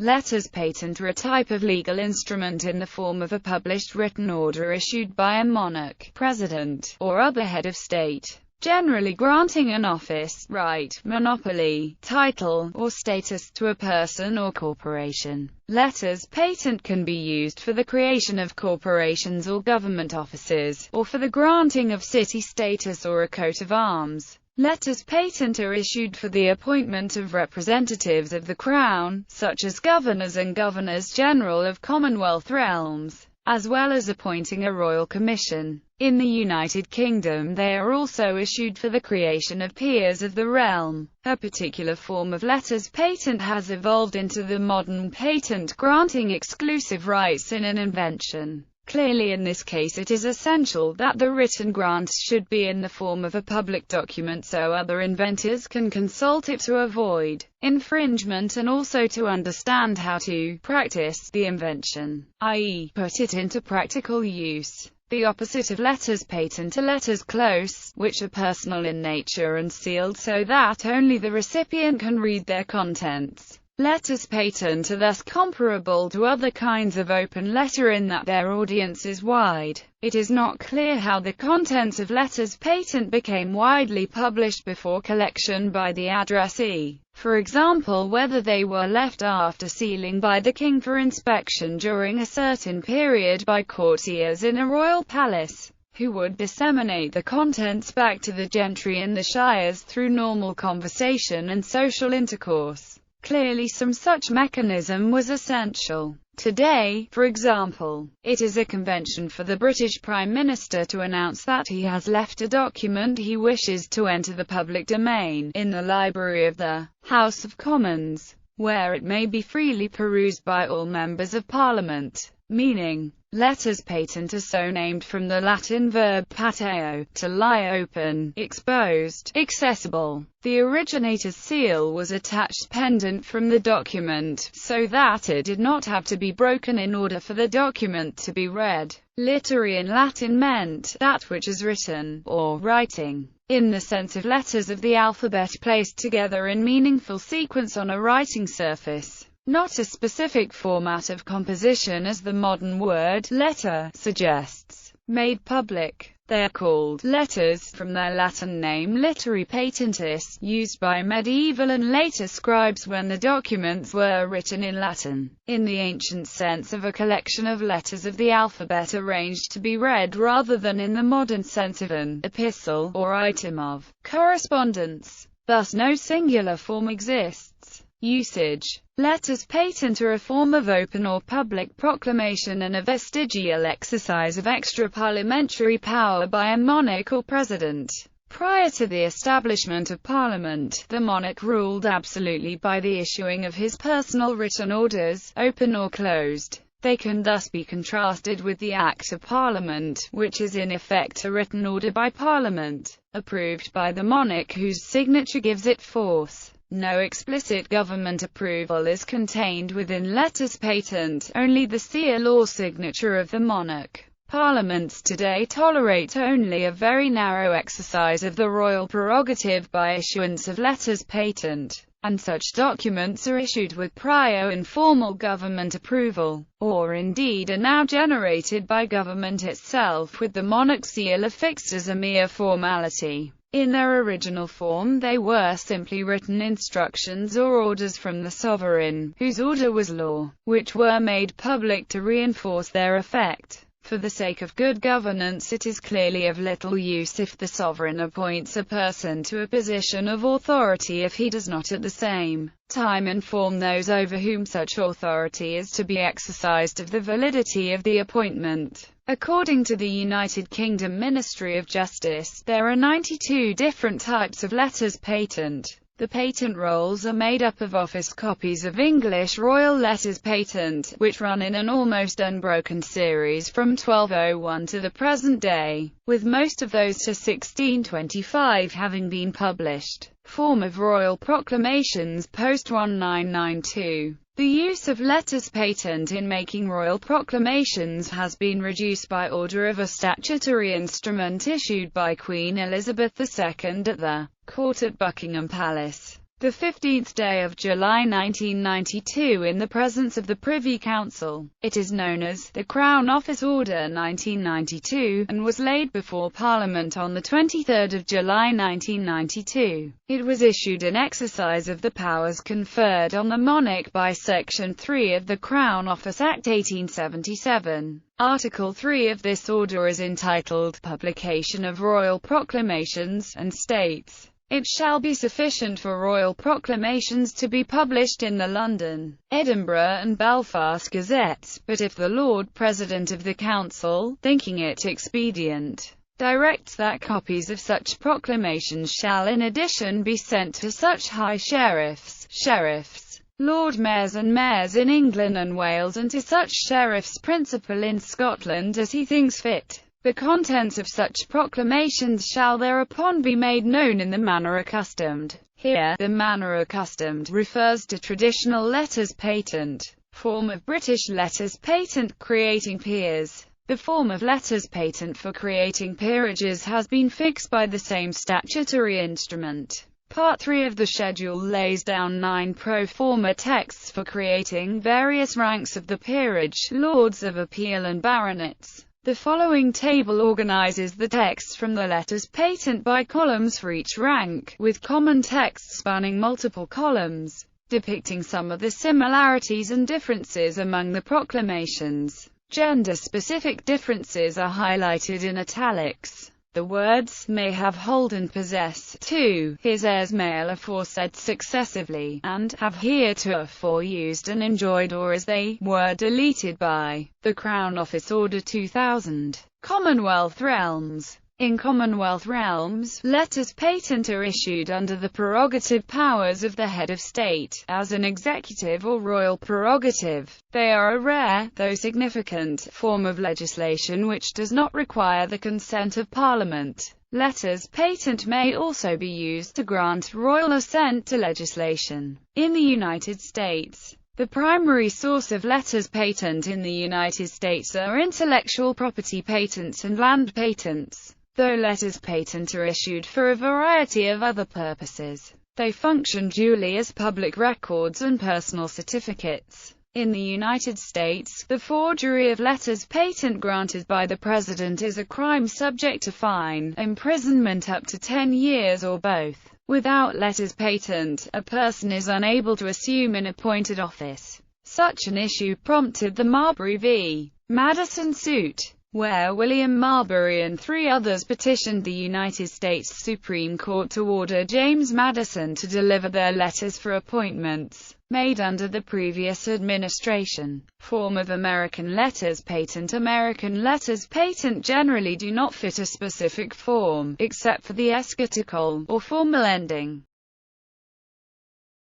Letters patent are a type of legal instrument in the form of a published written order issued by a monarch, president, or other head of state, generally granting an office, right, monopoly, title, or status to a person or corporation. Letters patent can be used for the creation of corporations or government offices, or for the granting of city status or a coat of arms. Letters patent are issued for the appointment of representatives of the Crown, such as governors and governors-general of Commonwealth realms, as well as appointing a royal commission. In the United Kingdom they are also issued for the creation of peers of the realm. A particular form of letters patent has evolved into the modern patent, granting exclusive rights in an invention. Clearly in this case it is essential that the written grant should be in the form of a public document so other inventors can consult it to avoid infringement and also to understand how to practice the invention, i.e., put it into practical use. The opposite of letters patent are letters close, which are personal in nature and sealed so that only the recipient can read their contents. Letters patent are thus comparable to other kinds of open letter in that their audience is wide. It is not clear how the contents of letters patent became widely published before collection by the addressee. For example, whether they were left after sealing by the king for inspection during a certain period by courtiers in a royal palace, who would disseminate the contents back to the gentry in the shires through normal conversation and social intercourse. Clearly some such mechanism was essential. Today, for example, it is a convention for the British Prime Minister to announce that he has left a document he wishes to enter the public domain, in the library of the House of Commons, where it may be freely perused by all members of Parliament. Meaning, letters patent are so named from the Latin verb pateo, to lie open, exposed, accessible. The originator's seal was attached pendant from the document, so that it did not have to be broken in order for the document to be read. Literary in Latin meant that which is written, or writing, in the sense of letters of the alphabet placed together in meaningful sequence on a writing surface. Not a specific format of composition as the modern word letter suggests. Made public. They are called letters, from their Latin name literae patentis, used by medieval and later scribes when the documents were written in Latin, in the ancient sense of a collection of letters of the alphabet arranged to be read rather than in the modern sense of an epistle, or item of correspondence. Thus no singular form exists. Usage. Letters patent are a form of open or public proclamation and a vestigial exercise of extra-parliamentary power by a monarch or president. Prior to the establishment of Parliament, the monarch ruled absolutely by the issuing of his personal written orders, open or closed. They can thus be contrasted with the Act of Parliament, which is in effect a written order by Parliament, approved by the monarch whose signature gives it force. No explicit government approval is contained within letters patent, only the seal or signature of the monarch. Parliaments today tolerate only a very narrow exercise of the royal prerogative by issuance of letters patent, and such documents are issued with prior informal government approval, or indeed are now generated by government itself with the monarch seal affixed as a mere formality. In their original form they were simply written instructions or orders from the sovereign, whose order was law, which were made public to reinforce their effect. For the sake of good governance it is clearly of little use if the sovereign appoints a person to a position of authority if he does not at the same time inform those over whom such authority is to be exercised of the validity of the appointment. According to the United Kingdom Ministry of Justice, there are 92 different types of letters patent. The patent rolls are made up of office copies of English royal letters patent, which run in an almost unbroken series from 1201 to the present day, with most of those to 1625 having been published. Form of royal proclamations post 1992. The use of letters patent in making royal proclamations has been reduced by order of a statutory instrument issued by Queen Elizabeth II at the court at Buckingham Palace. the 15th day of July 1992 in the presence of the Privy Council. It is known as the Crown Office Order 1992, and was laid before Parliament on the 23rd of July 1992. It was issued in exercise of the powers conferred on the monarch by Section 3 of the Crown Office Act 1877. Article 3 of this order is entitled Publication of Royal Proclamations, and states, "It shall be sufficient for royal proclamations to be published in the London, Edinburgh and Belfast Gazettes, but if the Lord President of the Council, thinking it expedient, directs that copies of such proclamations shall in addition be sent to such high sheriffs, Lord Mayors and Mayors in England and Wales, and to such sheriffs principal in Scotland as he thinks fit, the contents of such proclamations shall thereupon be made known in the manner accustomed." Here, the manner accustomed refers to traditional letters patent, form of British letters patent creating peers. The form of letters patent for creating peerages has been fixed by the same statutory instrument. Part 3 of the schedule lays down 9 pro forma texts for creating various ranks of the peerage, Lords of Appeal and baronets. The following table organizes the texts from the letters patent by columns for each rank, with common text spanning multiple columns, depicting some of the similarities and differences among the proclamations. Gender-specific differences are highlighted in italics. The words "may have, hold and possess" to his heirs male aforesaid successively, and have heretofore used and enjoyed or as they were deleted by the Crown Office Order 2000. Commonwealth realms. In Commonwealth realms, letters patent are issued under the prerogative powers of the head of state, as an executive or royal prerogative. They are a rare, though significant, form of legislation which does not require the consent of Parliament. Letters patent may also be used to grant royal assent to legislation. In the United States, the primary source of letters patent in the United States are intellectual property patents and land patents. Though letters patent are issued for a variety of other purposes, they function dually as public records and personal certificates. In the United States, the forgery of letters patent granted by the President is a crime subject to fine, imprisonment up to 10 years or both. Without letters patent, a person is unable to assume an appointed office. Such an issue prompted the Marbury v. Madison suit, where William Marbury and 3 others petitioned the United States Supreme Court to order James Madison to deliver their letters for appointments made under the previous administration. Form of American letters patent. American letters patent generally do not fit a specific form, except for the eschatological or formal ending.